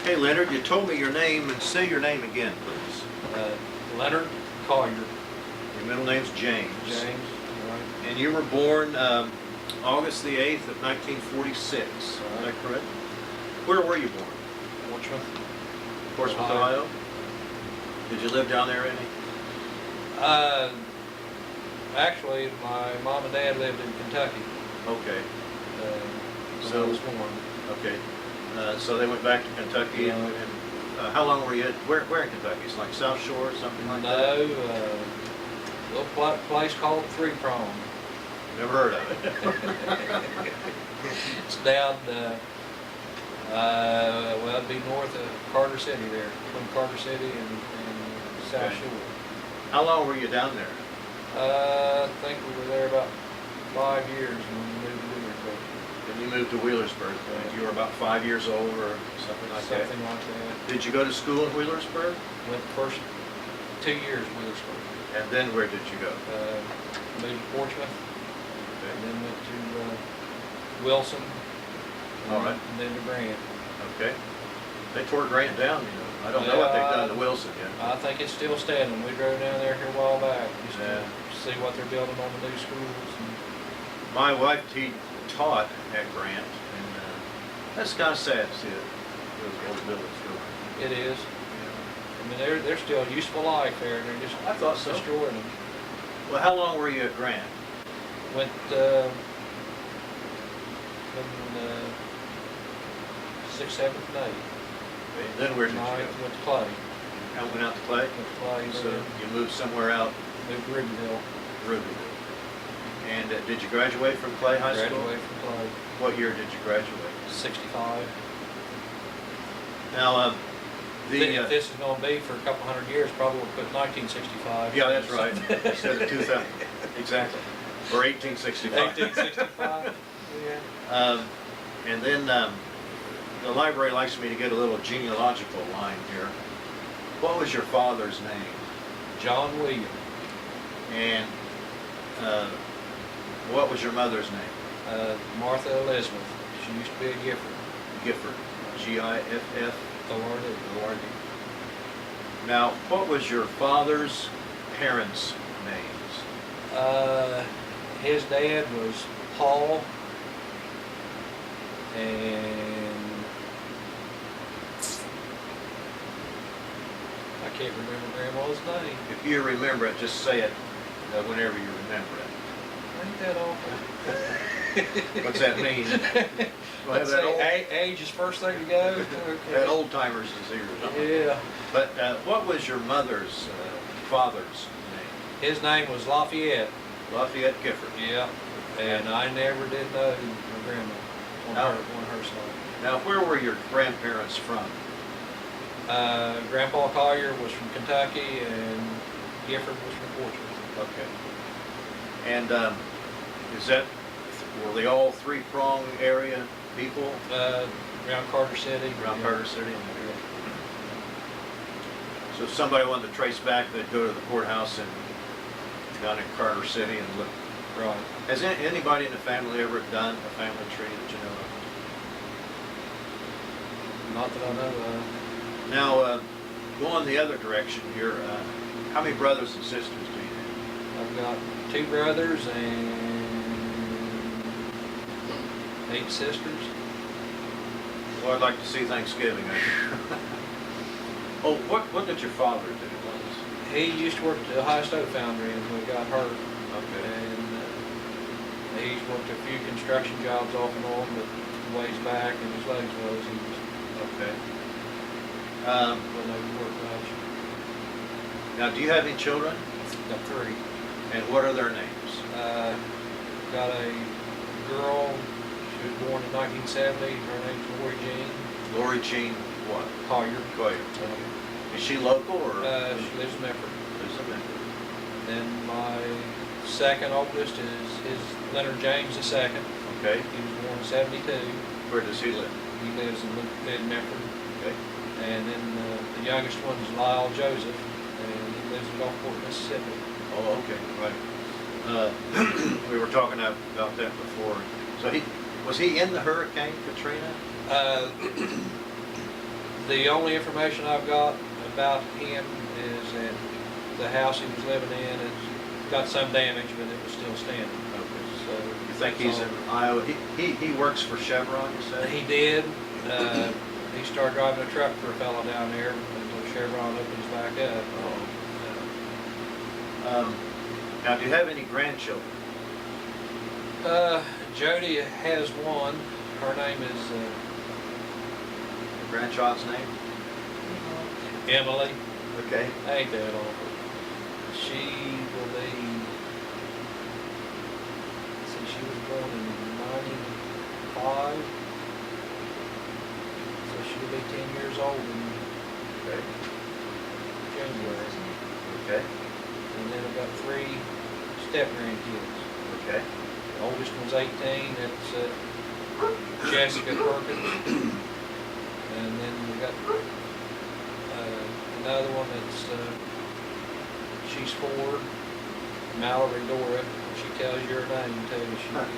Hey, Leonard, you told me your name, and say your name again, please. Leonard Collier. Your middle name's James. James, right. And you were born August the 8th of 1946. Is that correct? Where were you born? Portsmouth. Portsmouth, Ohio. Did you live down there any? Actually, my mom and dad lived in Kentucky. Okay. When I was born. Okay. So they went back to Kentucky, and how long were you? Where in Kentucky? It's like South Shore or something like that? No, little place called Three Prong. Never heard of it. It's down, well, it'd be north of Carter City there, between Carter City and South Shore. How long were you down there? I think we were there about 5 years when we moved to Wheelersburg. When you moved to Wheelersburg, you were about 5 years old or something like that? Something like that. Did you go to school in Wheelersburg? Went the first 2 years Wheelersburg. And then where did you go? Moved to Portsmouth, Okay. and then went to Wilson, All right. and then to Grant. Okay. They tore Grant down, you know. I don't know what they've done to Wilson yet. I think it's still standing. We drove down there here a while back just Yeah. to see what they're building on the new schools. My wife taught at Grant, and that's kind of sad to see those old buildings go. It is. I mean, they're still useful life there, and they're just I thought so. destroying them. Well, how long were you at Grant? Went from 6th, 7th, and 8th. Okay. Then where did you Ninth, go? went to Clay. I went out to Clay. Went to Clay, So you moved somewhere out, moved to Rubyville. Rubyville. And did you graduate from Clay High School? Graduated from Clay. What year did you graduate? 65. Now, If this is going to be for a couple hundred years, probably we'll put 1965. yeah, that's right. Instead of 2000, exactly, or 1865. 1865. Yeah. And then the library likes me to get a little genealogical line here. What was your father's name? John William. And what was your mother's name? Martha Elizabeth. She used to be a Gifford. Gifford. Giff. O-R-D. Now, what was your father's parents' names? His dad was Paul, and I can't remember Grandma's name. If you remember it, just say it whenever you remember it. Ain't that awful? What's that mean? Well, Let's that say age is first thing to go. Okay. That old timer's disease or something. Yeah. But what was your mother's father's name? His name was Lafayette. Lafayette Gifford. Yeah. And I never did know my grandma on her side. Now, where were your grandparents from? Grandpa Collier was from Kentucky, and Gifford was from Portsmouth. Okay. And were they all three-prong area people? Around Carter City. Around Carter City? So if somebody wanted to trace back, they'd go to the courthouse and down in Carter City and look. Right. Has anybody in the family ever done a family tree that you know of? Not that I know of. Now, going the other direction here, how many brothers and sisters do you have? I've got 2 brothers and 8 sisters. Well, I'd like to see Thanksgiving. Oh, what did your father do? He used to work at the Ohio Stove Foundry and we got hurt. Okay. And he's worked a few construction jobs off and on, but ways back and his legs was, he was Okay. wasn't able to work much. Now, do you have any children? Got 3. And what are their names? Got a girl, she was born in 1970, her name's Lori Jean. Lori Jean what? Collier. Collier. Is she local or? She lives in Medford. Lives in Memphis. Then my second oldest is Leonard James II. Okay. He was born in 72. Where does he live? He lives in Medford. Okay. And then the youngest one is Lyle Joseph, and he lives in Gulfport, Mississippi. Oh, okay, right. We were talking about that before. So was he in the Hurricane Katrina? The only information I've got about him is that the house he was living in has got some damage, but it was still standing. So You think he's in Iowa? He works for Chevron, you said? He did. He started driving a truck for a fellow down there until Chevron opens back up. Now, do you have any grandchildren? Jody has one. Her name is Your grandchild's name? Emily. Okay. Ain't that awful? She will be. See, she was born in '95, so she'll be 10 years old in Okay. January. Okay. And then I've got 3 step grandkids. Okay. The oldest one's 18. That's Jessica Perkins. And then we got another one that's she's 4, Mallory Dora. She tells your name too. She's got to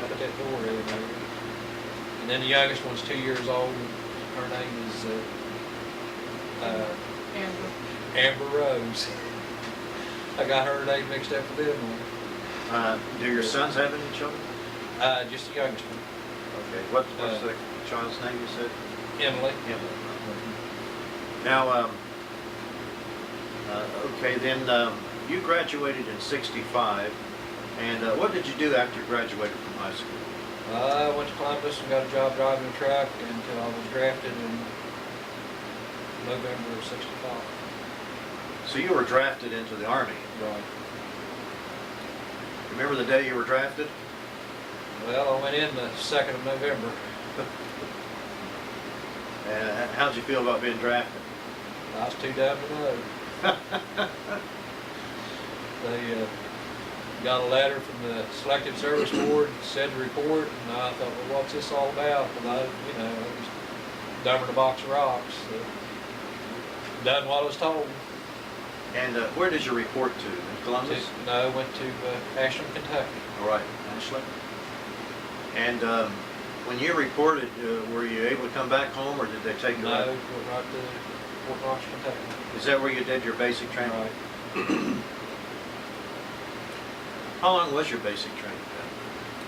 put that Dora in there. And then the youngest one's 2 years old. Her name is Amber Rose. I got her name mixed up with them. Do your sons have any children? Just the youngest one, Okay. What's the child's name you said? Emily. Emily. Now, okay, then you graduated in '65, and what did you do after you graduated from high school? I went to Columbus and got a job driving a truck until I was drafted in November of '65. So you were drafted into the Army. Right. Remember the day you were drafted? Well, I went in the 2nd of November. And how'd you feel about being drafted? I was too dumb to know. They got a letter from the Selective Service Board, said to report, and I thought, well, what's this all about? And I was dumber than a box of rocks. So done what I was told. And where did you report to? In Columbus? No, went to Ashland, Kentucky. All right, Ashland. And when you reported, were you able to come back home, or did they take you? No, out? went right to Fort Knox, Kentucky. Is that where you did your basic training? Right. How long was your basic training?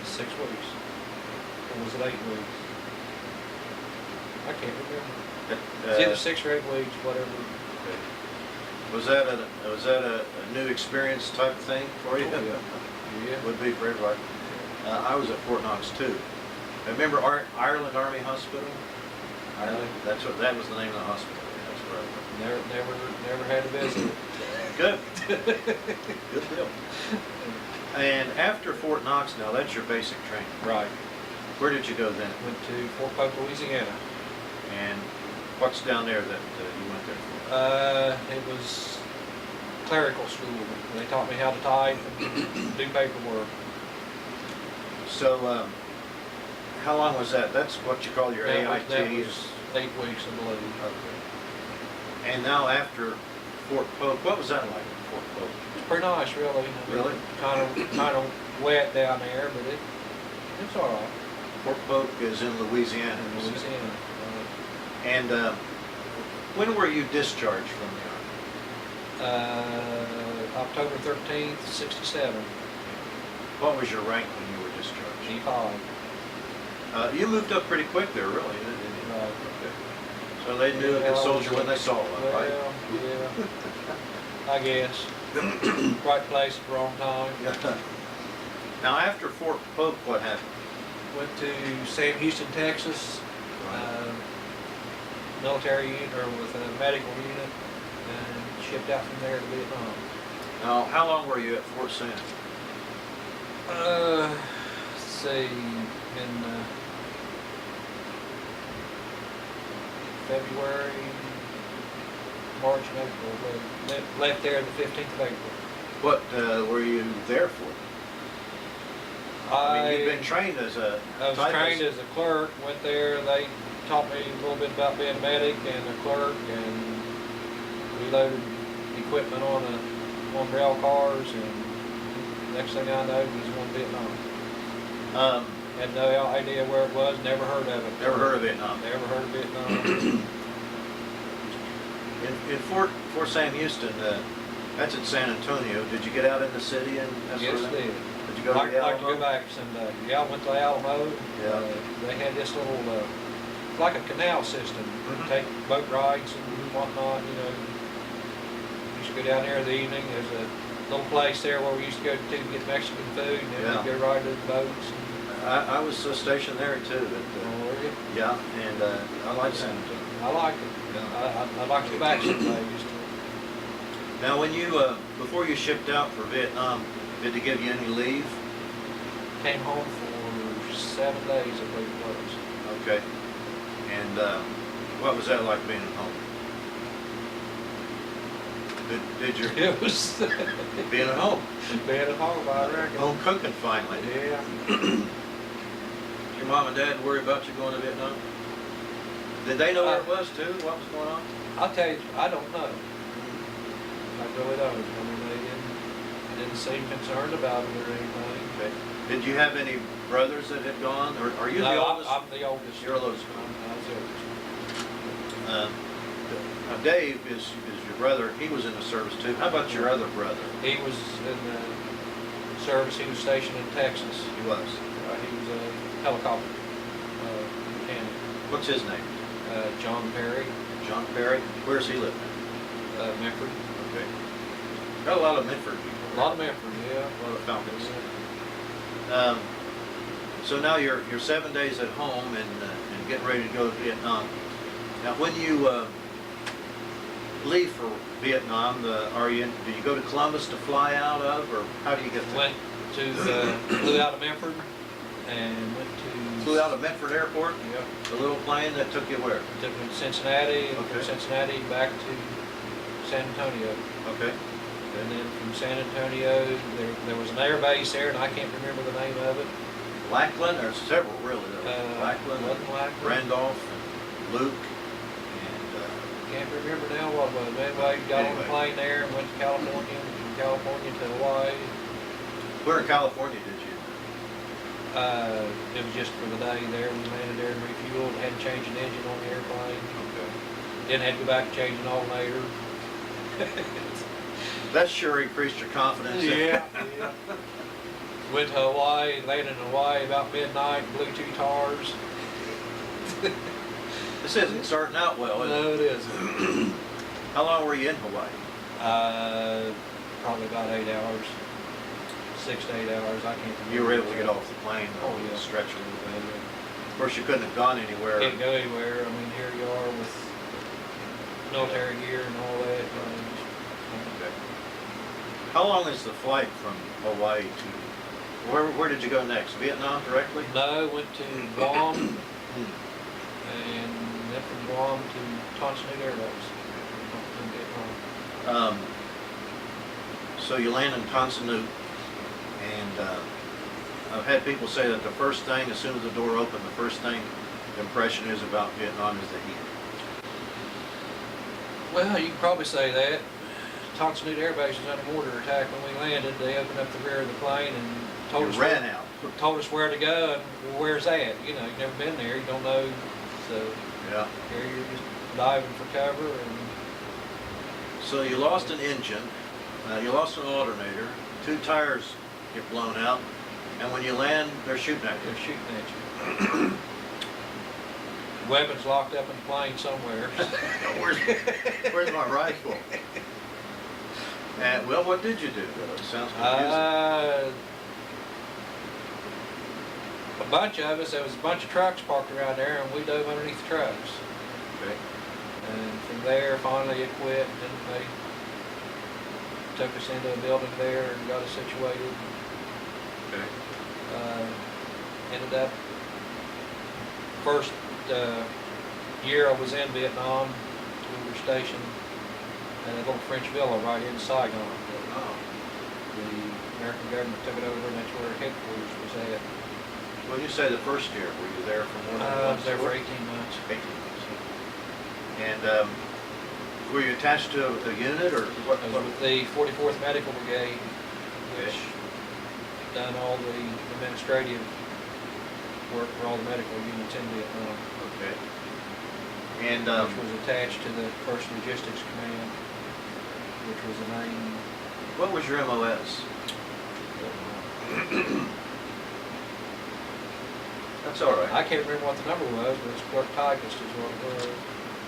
6 weeks. Or was it 8 weeks? I can't remember. It's either 6 or 8 weeks, whatever. Okay. Was that a new experience type of thing for you? Yeah. Would be for everybody. I was at Fort Knox too. Remember Ireland Army Hospital? Ireland. That was the name of the hospital. That's where I went. Never had a visit. Good. Good deal. And after Fort Knox, now that's your basic training. Right. Where did you go then? Went to Fort Polk, Louisiana. And what's down there that you went there for? It was clerical school. They taught me how to type and do paperwork. So, how long was that? That's what you call your AIT? That was 8 weeks, I believe. Okay. And now after Fort Polk, what was that like at Fort Polk? It's pretty nice, really. Really? Kind of wet down there, but it's all right. Fort Polk is in Louisiana. In Louisiana. And when were you discharged from the Army? October 13th, '67. What was your rank when you were discharged? E5. You moved up pretty quick there, really, didn't you? Right. Okay. So they knew a good soldier when they saw one, right? Well, yeah. I guess. Right place at the wrong time. Now, after Fort Polk, what happened? Went to Sam Houston, Texas. Military unit, or with a medical unit, and shipped out from there to Vietnam. Now, how long were you at Fort Sam? Let's see, in February, March, and April. Left there the 15th of April. What were you there for? I mean, you've been trained as a I was trained as a clerk, went there, they taught me a little bit about being a medic and a clerk, and we loaded equipment on rail cars, and next thing I know, we was going to Vietnam. Had no idea where it was, never heard of it. Never heard of Vietnam? Never heard of Vietnam. In Fort Sam Houston, that's in San Antonio. Did you get out in the city and that sort Yes, of did. thing? Did you go to Like the to Alamo? go back someday. Yeah, I went to Alamo. Yeah. They had this little, like a canal system. Mhm. Take boat rides and whatnot, you know. Used to go down there in the evening. There's a little place there where we used to go to get Mexican food, and then Yeah. we'd go ride to the boats. I was stationed there too. Oh, were you? Yeah, and I like San Antonio. I liked it. Yeah. I'd like to go back someday. Just to, Now, when you before you shipped out for Vietnam, did they give you any leave? came home for 7 days, I believe it was. Okay. And what was that like being at home? Did your It was being at home? being at home, I reckon. Home cooking finally. Yeah. Your mom and dad worry about you going to Vietnam? Did they know where it was too? What was going on? I'll tell you, I don't know. I really don't. I mean, they didn't seem concerned about it or anything. Okay. Did you have any brothers that had gone, or are you the No, oldest? I'm the oldest. You're the oldest. I was the oldest. Dave is your brother. He was in the service too. How about your other brother? He was in the service. He was stationed in Texas. He was. He was a helicopter mechanic. What's his name? John Perry, John Perry. Where's he live now? Memphis. Okay. Got a lot of Medford people. A lot of Memphis, yeah. A lot of Falcons. So now you're 7 days at home and getting ready to go to Vietnam. Now, when you leave for Vietnam, do you go to Columbus to fly out of, or how do you get there? Went to flew out of Memphis and went to Flew out of Medford Airport. Yeah, The little plane that took you where? took me to Cincinnati, and from Okay. Cincinnati back to San Antonio, Okay. and then from San Antonio there was an air base there, and I can't remember the name of it. Lackland. There's several really. Lackland, wasn't Lackland. Randolph, and Luke, and Can't remember now what it was. Anyway, got on the Anyway. plane there and went to California, and from California to Hawaii. where in California did you? It was just for the day there. We landed there and refueled. Had to change an engine on the airplane. Okay. Then had to go back and change an alternator. That sure increased your confidence. Yeah. Went to Hawaii, landed in Hawaii about midnight, blew 2 tars. This isn't starting out well, is No, it isn't. it? How long were you in Hawaii? Probably about 8 hours. 6 to 8 hours, I can't remember. You were able to get off the plane, Oh, though, yeah. stretch a little bit. Of course, you couldn't have gone anywhere. Can't go anywhere. I mean, here you are with military gear and all that. You know, Okay. How long is the flight from Hawaii to, where did you go next? Vietnam directly? No, went to Guam, and then from Guam to Tonson Air Base in Vietnam. So you land in Tan Son Nhut, and I've had people say that the first thing, as soon as the door opened, the first thing the impression is about Vietnam is the heat. Well, you could probably say that. Tonson Air Base was under mortar attack when we landed. They opened up the rear of the plane and told You us ran out. told us where to go and well, where's that? You know, you've never been there, you don't know. So Yeah. here you're just diving for cover and So you lost an engine, you lost an alternator, 2 tires get blown out, and when you land, they're shooting at they're you. shooting at you. Weapons locked up in the plane somewhere. where's my rifle? And well, what did you do? It sounds confusing. A bunch of us, there was a bunch of trucks parked around there, and we dove underneath the trucks. Okay. And from there, finally it quit, and they took us into a building there and got us situated. Okay. Ended up, first year I was in Vietnam, we were stationed at a little French villa right in Saigon. Oh. The American government took it over, and that's where headquarters was at. When you say the first year, were you there for more than I one was there for tour? 18 months. 18 months. And were you attached to a unit, or what? I was with the 44th Medical Brigade, which done all the administrative work for all the medical units in Vietnam. Okay. And which was attached to the First Logistics Command, which was the name. what was your MOS? That's all right. I can't remember what the number was, but it's clerk typist is what it was.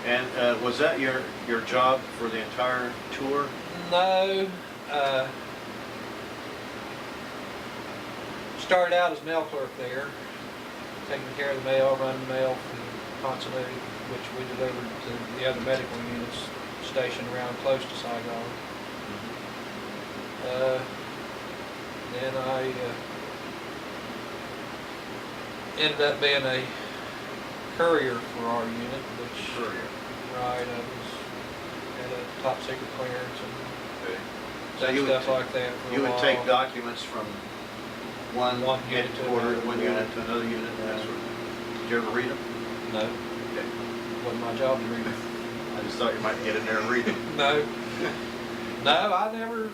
And was that your job for the entire tour? No. Started out as mail clerk there, taking care of the mail, running the mail from continuity, which we delivered to the other medical units stationed around close to Saigon. Then I ended up being a courier for our unit, which right, I had a top secret clearance and So you stuff would, like that for you a would while. take documents from one unit to headquarters, another. one unit to another unit, and that sort of thing. Did you ever read them? No, Okay. wasn't my job to read it. I just thought you might get in there and read them. No. No, I never.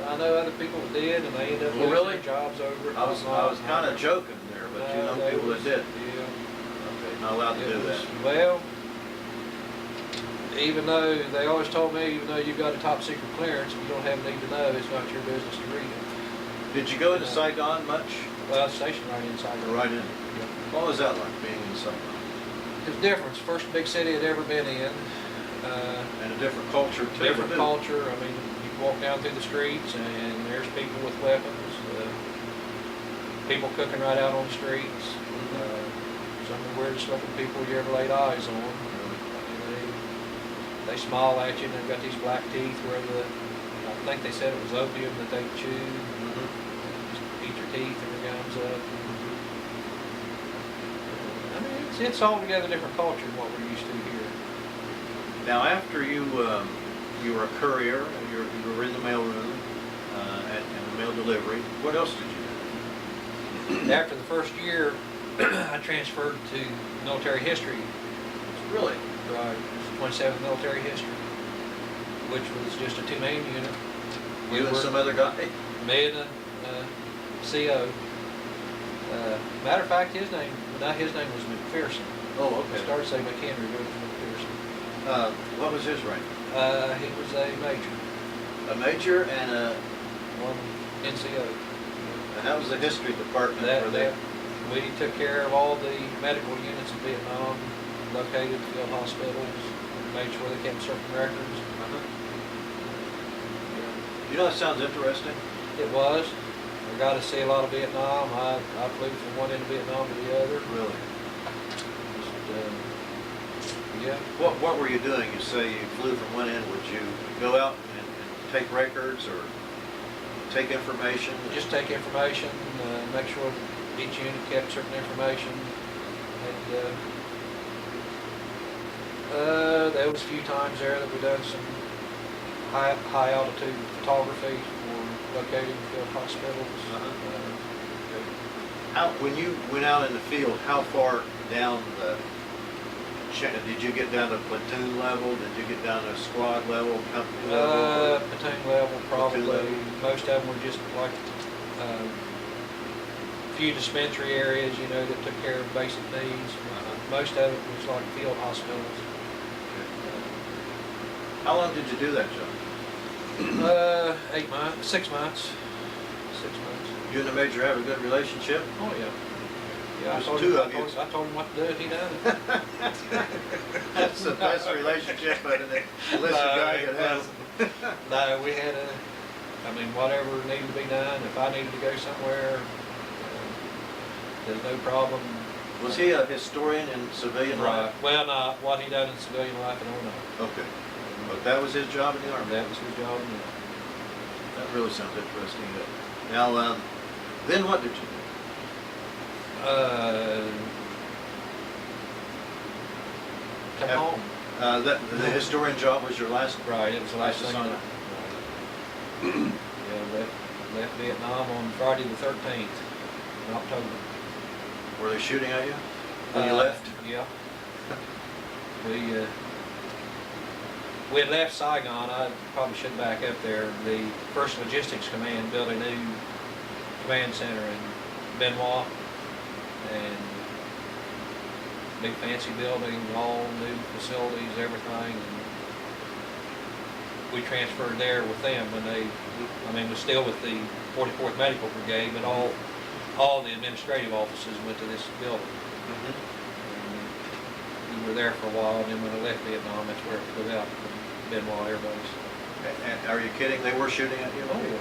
I know other people that did, and they ended up Well, losing really? their jobs over it. I was kind of joking there, but you know they people that was- did. Yeah. Okay, not allowed to It do was- that. Well, even though they always told me, even though you've got a top secret clearance, if you don't have a need to know, it's not your business to read it. Did you go into Saigon much? Well, it's stationed right inside. Right in. Yeah. What was that like, being in Saigon? It was different. It's the first big city I'd ever been in. And a different culture too. Different culture. I mean, you walk down through the streets and there's people with weapons. People cooking right out on the streets. Some of the weirdest looking people you ever laid eyes on. I mean, they smile at you and they've got these black teeth where I think they said it was opium that they chew. Just eat your teeth and your gums up. I mean, it's altogether different culture than what we're used to here. Now, after you were a courier, you were in the mailroom and the mail delivery. What else did you do? After the first year, I transferred to military history. Really? Right, 27th military history, which was just a two-man unit. You and some other guy? Me and a CO. Matter of fact, his name was McPherson. Oh, I okay. started saying McHenry, but it was McPherson. What was his rank? He was a major, A major and one NCO. and that was the history department where That we took care of all the medical units in Vietnam, located field hospitals, made sure they kept certain records. You know, that sounds interesting. It was. I got to see a lot of Vietnam. I flew from one end of Vietnam to the other. Really? Just, yeah. What were you doing? You say you flew from one end. Would you go out and take records or take information? Just take information, make sure each unit kept certain information. And there was a few times there that we done some high altitude photography for locating field hospitals. When you went out in the field, how far down the chain? Did you get down to platoon level? Did you get down to squad level, company level? Platoon level, probably. Platoon level. Most of them were just like few dispensary areas, you know, that took care of basic needs. Most of it was like field hospitals. How long did you do that job? 8 months, 6 months. 6 months. You and the major have a good relationship? Oh yeah. Yeah, There's two of you. I told him what to do, and he done it. That's the best relationship that an enlisted guy could have. No, we had whatever needed to be done. If I needed to go somewhere, there's no problem. Was he a historian in civilian life? Well, not what he done in civilian life, I don't know. Okay. But that was his job in the Army? That was his job. That really sounds interesting. Now, then what did you do? Come home. The historian job was your last? Right, it was the last thing. assignment. Yeah, left Vietnam on Friday the 13th in October. Were they shooting at you when you left? Yeah. We had left Saigon. I probably should back up there. The First Logistics Command built a new command center in Benoit, and big fancy building, all new facilities, everything. And we transferred there with them when they, I mean, was still with the 44th Medical Brigade, but all the administrative offices went to this building. Mhm. We were there for a while, and then when I left Vietnam, that's where it flew out from Benoit Air Base. And are you kidding? They were shooting at you? Oh, yeah.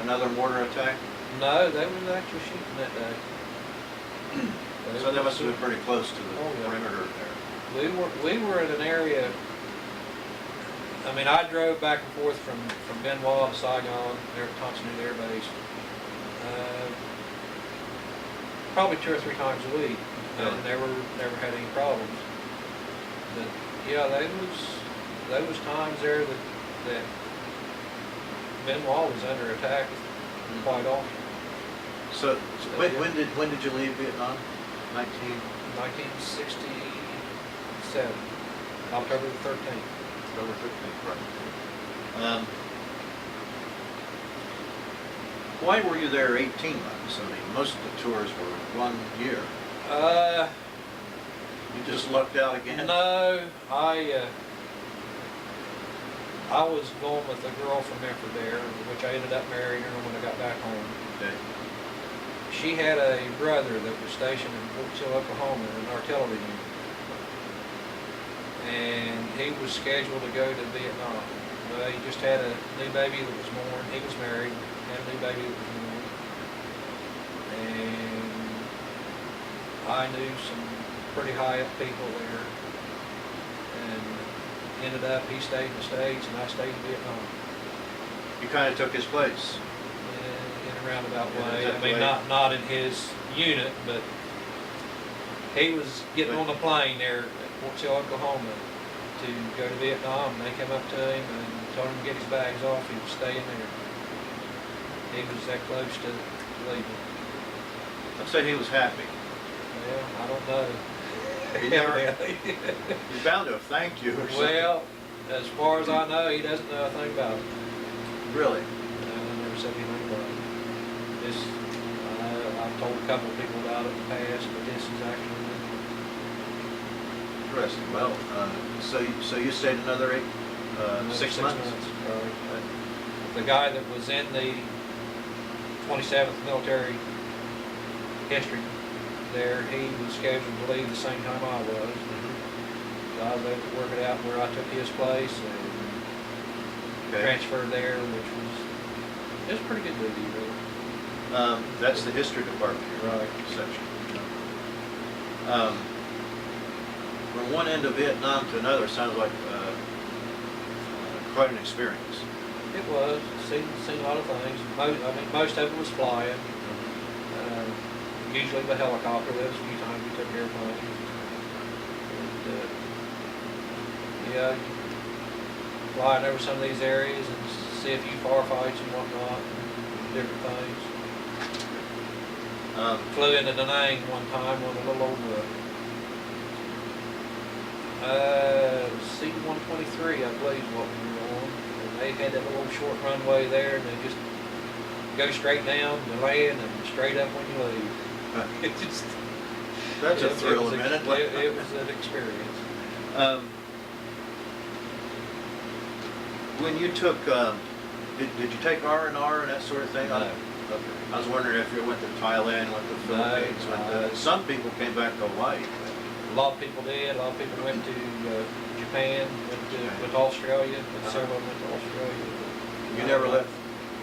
Another mortar attack? No, they was actually shooting that day. So they must have been pretty close to the Oh, yeah. perimeter there. We were in an area, I mean, I drove back and forth from Benoit to Saigon, there at Thompson Air Base, probably 2 or 3 times a week, and never had any problems. But yeah, there was times there that Benoit was under attack quite often. So when did you leave Vietnam? 1967, October the 13th. October 15th, right. Why were you there 18 months? I mean, most of the tours were 1 year. You just lucked out again? No, I was going with a girl from Memphis there, which I ended up marrying her when I got back home. Okay. She had a brother that was stationed in Fort Sill, Oklahoma, in an artillery unit. And he was scheduled to go to Vietnam. Well, he just had a new baby that was born. He was married, had a new baby that was born. And I knew some pretty high up people there. And ended up, he stayed in the States and I stayed in Vietnam. You kind of took his place. In a roundabout In a way. tough I mean, way. not in his unit, but he was getting on the plane there at Fort Sill, Oklahoma to go to Vietnam. And they came up to him and told him to get his bags off. He was staying there. He was that close to leaving. I'd say he was happy. Well, I don't know. He never, he's bound to have thanked you or something. Well, as far as I know, he doesn't know a thing about it. Really? I never said anything about it. This, I've told a couple of people about it in the past, but this is actually Interesting. Well, so you stayed another 6 months? Right. The guy that was in the 27th Military History there, he was scheduled to leave the same time I was. So I was able to work it out where I took his place and transferred there, which was a pretty good duty, really. That's the history department, Right. section. From one end of Vietnam to another sounds like quite an experience. It was. Seen a lot of things. Most of it was flying. Usually the helicopter. There was a few times we took airplanes. And, yeah, flying over some of these areas and see a few firefights and whatnot, and different things. Flew into Da Nang one time on a little old C-123, I believe, is what we were on. And they had that little short runway there, and they just go straight down to land and straight up when you leave. It just, That's a thrill a minute. It was an experience. When you took, did you take R&R and that sort of thing? No. Okay. I was wondering if you went to Thailand, went to Philippines, some people came back to Hawaii. A lot of people did. A lot of people went to Japan, went to Australia, and several went to Australia. You never left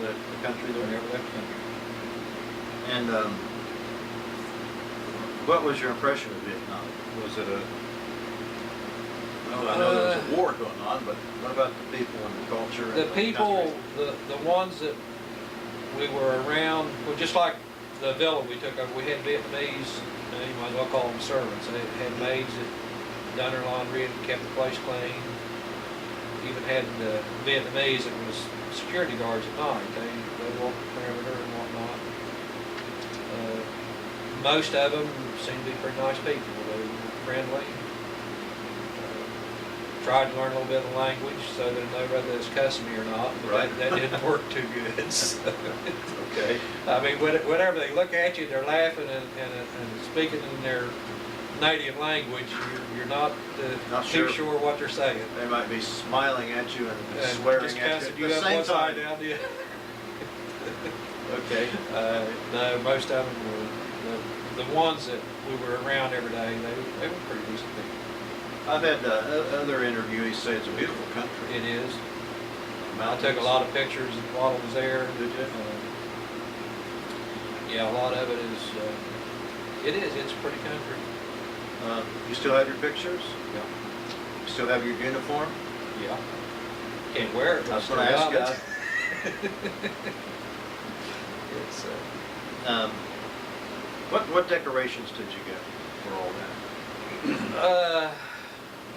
the country We there? never left the country. And what was your impression of Vietnam? Was it I know there was a war going on, but what about the people and the culture? The and people, country? the ones that we were around, well, just like the villa we took over, we had Vietnamese, you might as well call them servants. They had maids that done their laundry and kept the place clean. Even had Vietnamese that was security guards at night. They walked the perimeter and whatnot. Most of them seemed to be pretty nice people. They were friendly. Tried to learn a little bit of the language so that I know whether it's cussing me or not, but Right. that didn't work too good. So, Okay. I mean, whenever they look at you, they're laughing and speaking in their native language, you're not, Not too sure. sure what they're saying. They might be smiling at you and And swearing just at you cussing at you the up same one side time. down, yeah. Okay. No, most of them were, the ones that we were around every day, they were pretty decent people. I've had other interviewees say it's a beautiful country. It is. I Mountains. took a lot of pictures while I was there. Did you? Yeah, a lot of it is, it's a pretty country. You still have your pictures? Yeah. You still have your uniform? Yeah. Can't wear it. but That's what I still asked got you. it. It's, What decorations did you get for all that?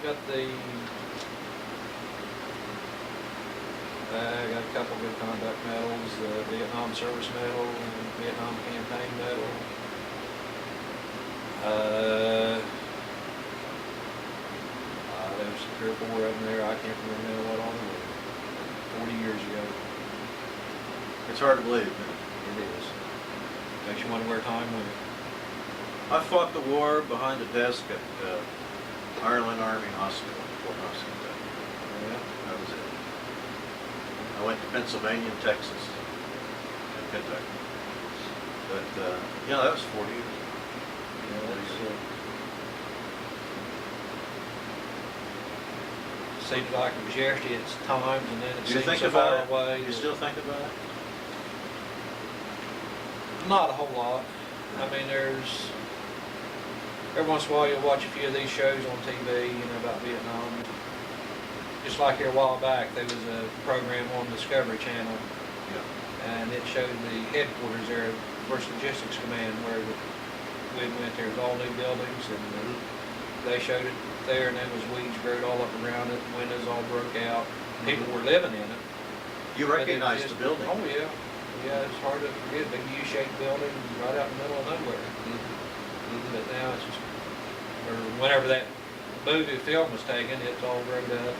got the, got a couple good conduct medals, the Vietnam Service Medal and Vietnam Campaign Medal. There's 3 or 4 of them there. I can't remember what all they were. 40 years ago. It's hard to believe, isn't it? It is. Makes you want to wear time with it. I fought the war behind a desk at Ireland Army Hospital, Fort Knox, Kentucky. Yeah. That was it. I went to Pennsylvania and Texas and Kentucky. But, yeah, that was 40 years. Yeah, seems like it was yesterday at times, and then it Do you seems think so about far it? away. You still think about it? Not a whole lot. I mean, there's every once in a while you'll watch a few of these shows on TV, about Vietnam. Just like here a while back, there was a program on Discovery Channel, Yeah. and it showed the headquarters there, First Logistics Command, where we went there. It was all new buildings, and they showed it there, and there was weeds growed all up around it, windows all broke out. People were living in it. You But it was recognize just- the building? Oh, yeah. Yeah, it's hard to forget, big U-shaped building right out in the middle of nowhere. But now it's just, or whenever that movie film was taken, it's all grown up.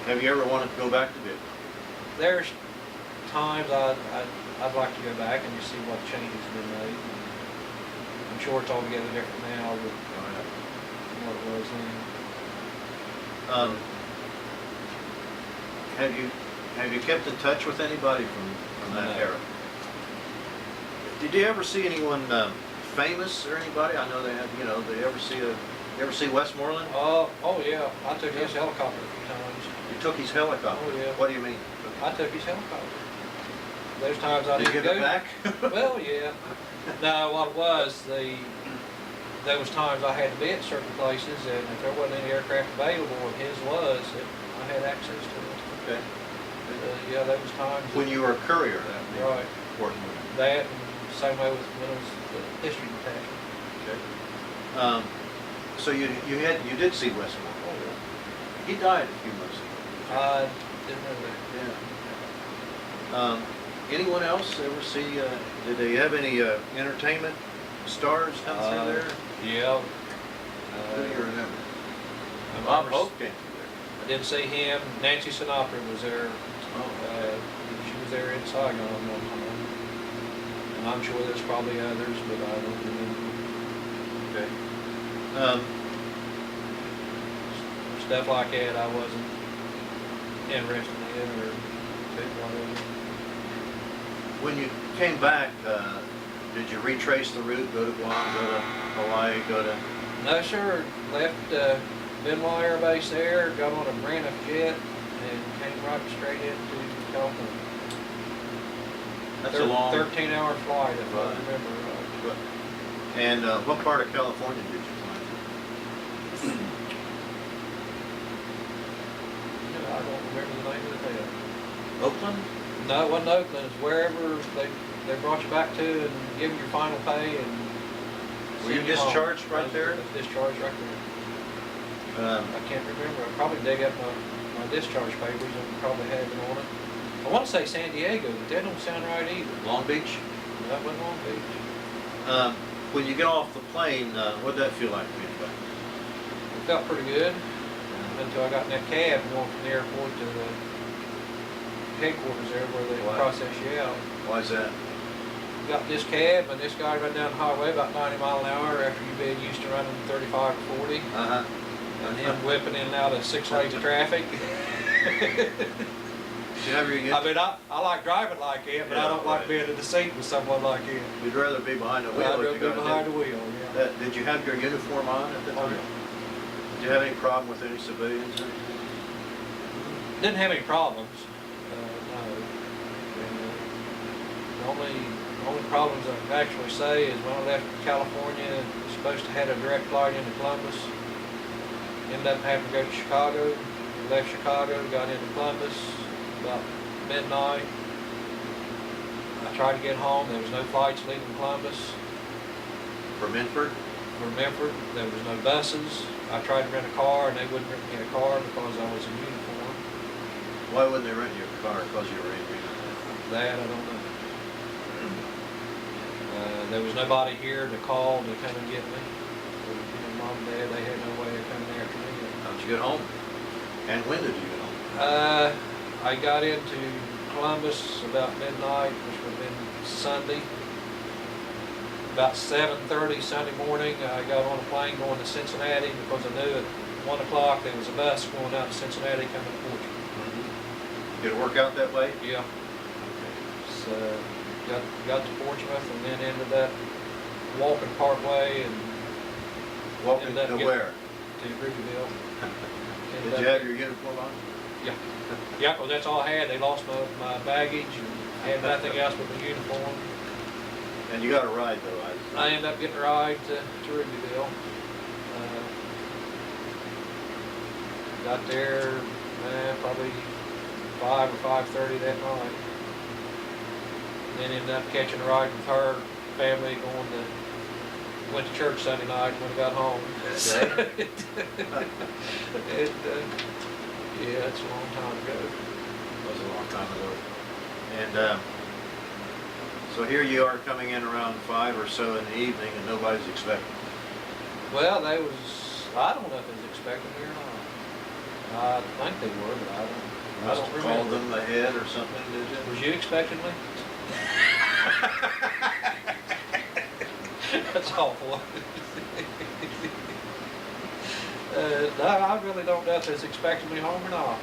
Have you ever wanted to go back to Vietnam? There's times I'd like to go back and just see what changes have been made. I'm sure it's altogether different now than what it was then. Have you kept in touch with anybody from that No. era? Did you ever see anyone famous or anybody? I know they had. Did you ever see Westmoreland? Oh yeah, I took his helicopter a few times. You took his helicopter. Oh, yeah. What do you mean? I took his helicopter. Those times I Did you didn't give go. it back? Well, yeah. No, what it was, there was times I had to be at certain places, and if there wasn't any aircraft available, and his was, I had access to it. Okay. Yeah, there was times. When you were a courier, that would be Right. important. That, and same way with when it was the history detachment. Okay. So you did see Westmoreland. Oh, yeah. He died a few months ago. I didn't know that. Yeah. Anyone else ever see? Did they have any entertainment stars come through there? Yeah. Who do you remember? I Bob remember Hope came through there. I didn't see him. Nancy Sinatra was there. Oh. She was there in Saigon one time. And I'm sure there's probably others, but I don't remember. Okay. Stuff like that I wasn't interested in or whatever. When you came back, did you retrace the route? Go to Guam, go to Hawaii, go to? No, sir. Left Benoit Air Base there, got on a Braniff jet, and came right straight into California. That's a long. 13-hour flight, if I Right. remember right. And what part of California did you fly to? I don't remember the name of the town. Oakland? No, it wasn't Oakland. It's wherever they brought you back to and give you your final pay and. Were you send home. discharged right there? I was discharged right there. I can't remember. I probably dig up my discharge papers and probably have it on it. I want to say San Diego, but that don't sound right either. Long Beach? That wasn't Long Beach. When you get off the plane, what did that feel like being back? It felt pretty good until I got in that cab going from the airport to the headquarters there where they Wow. process you out. Why is that? got this cab, and this guy run down the highway about 90 miles an hour after you've been used to running 35 or 40. Uh-huh. And him whipping in and out of 6 lanes of traffic. Did you have your I mean, I like driving like it, but I don't like being in the seat with someone like it. You'd rather be behind the wheel. I'd rather if be you got behind the wheel, yeah. Did you have your uniform on at the Oh, time? yeah. Did you have any problem with any civilians? Didn't have any problems. No. The only problems I can actually say is when I left California, I was supposed to have a direct flight into Columbus. Ended up having to go to Chicago. Left Chicago, got into Columbus about midnight. I tried to get home. There was no flights leaving Columbus. For Minford? For Memphis, there was no buses. I tried to rent a car, and they wouldn't rent me a car because I was in uniform. Why wouldn't they rent you a car? Because you were in uniform? That I don't know. There was nobody here to call to come and get me. Mom and Dad, they had no way of coming after me. How'd you get home? And when did you get home? I got into Columbus about midnight, which would have been Sunday. About 7:30 Sunday morning, I got on a plane going to Cincinnati because I knew at 1 o'clock there was a bus going out to Cincinnati coming to Portsmouth. Mm-hmm. Did it work out that way? Yeah. So got to Portsmouth and then ended up walking Parkway and Walking ended up to getting where? to Rubyville. Did you have your uniform on? Yeah. Yeah, because that's all I had. They lost my baggage and I had nothing else but the uniform. And you got a ride though, I ended up getting a ride to Rubyville. Got there probably 5 or 5:30 that night. Then ended up catching a ride with her family went to church Sunday night when I got home. Yeah, it's a long time ago. It was a long time ago. And so here you are coming in around 5 or so in the evening and nobody's expecting you. Well, I don't know if they was expecting me or not. I think they were, but I don't remember. Called them ahead or something, did you? Was you expecting me? That's awful. No, I really don't know if it's expecting me home or not.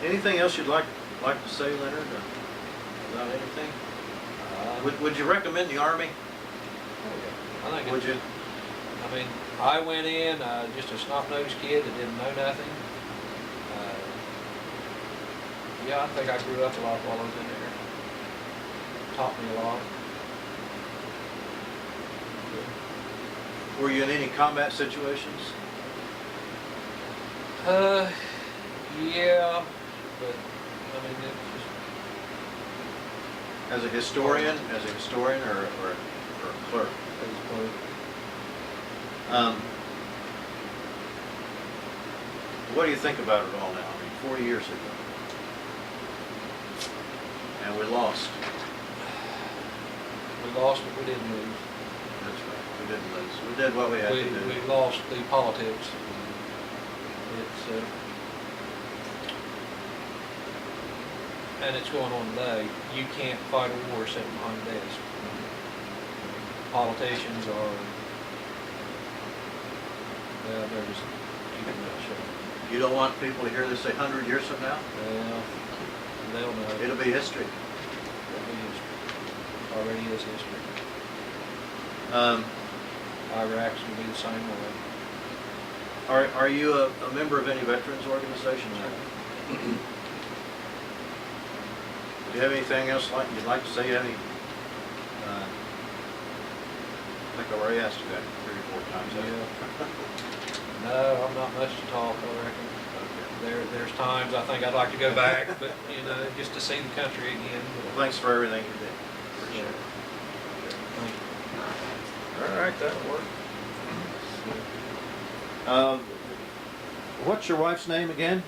Anything else you'd like to say, Leonard, about anything? Would you recommend the Army? Oh, yeah. I think Would you? I mean, I went in just a snot-nosed kid that didn't know nothing. Yeah, I think I grew up a lot while I was in there. Taught me a lot. Were you in any combat situations? Yeah, but I mean, it was As a historian or a clerk? just, What do you think about it all now? I mean, 40 years ago. And we lost. we lost, but we didn't lose. That's right. We didn't lose. We did what we had to do. We lost the politics. It's and it's going on today. You can't fight a war sitting behind a desk. Politicians are, well, they're just keeping that shut. You don't want people to hear this 100 years from now? Well, they'll know. It'll be history. It'll be history. Already is history. Iraq's gonna be the same way. Are you a member of any veterans organizations? Do you have anything else you'd like to say? I think I already asked you that 3 or 4 times. Yeah. No, I'm not much to talk, I reckon. There's times I think I'd like to go back, but just to see the country again. Well, thanks for everything you did. Appreciate it. Thank you. All right, that'll work. What's your wife's name again?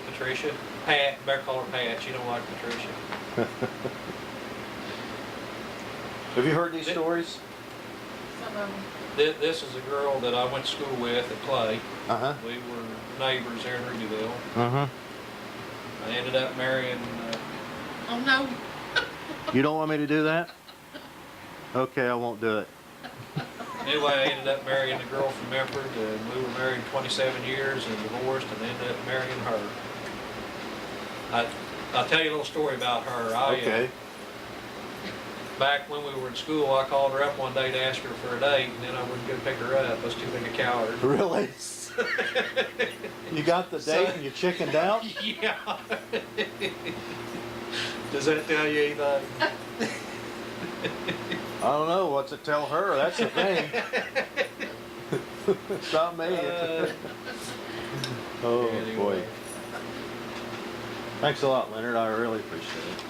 Patricia. Pat, better call her Pat. She don't like Patricia. Have you heard these stories? Some of them. This is a girl that I went to school with at Clay. Uh-huh. We were neighbors there in Rubyville. Uh-huh. I ended up marrying Oh, no. You don't want me to do that? Okay, I won't do it. Anyway, I ended up marrying a girl from Medford, and we were married 27 years and divorced, and ended up marrying her. I'll tell you a little story about her. Okay. Back when we were in school, I called her up one day to ask her for a date, and then I wouldn't go pick her up. I was too big a coward. Really? You got the date and you chickened out? Yeah. Does that tell you anything? I don't know. What's it tell her? That's the thing. It's not me. Oh, Anyway. boy. Thanks a lot, Leonard. I really appreciate it.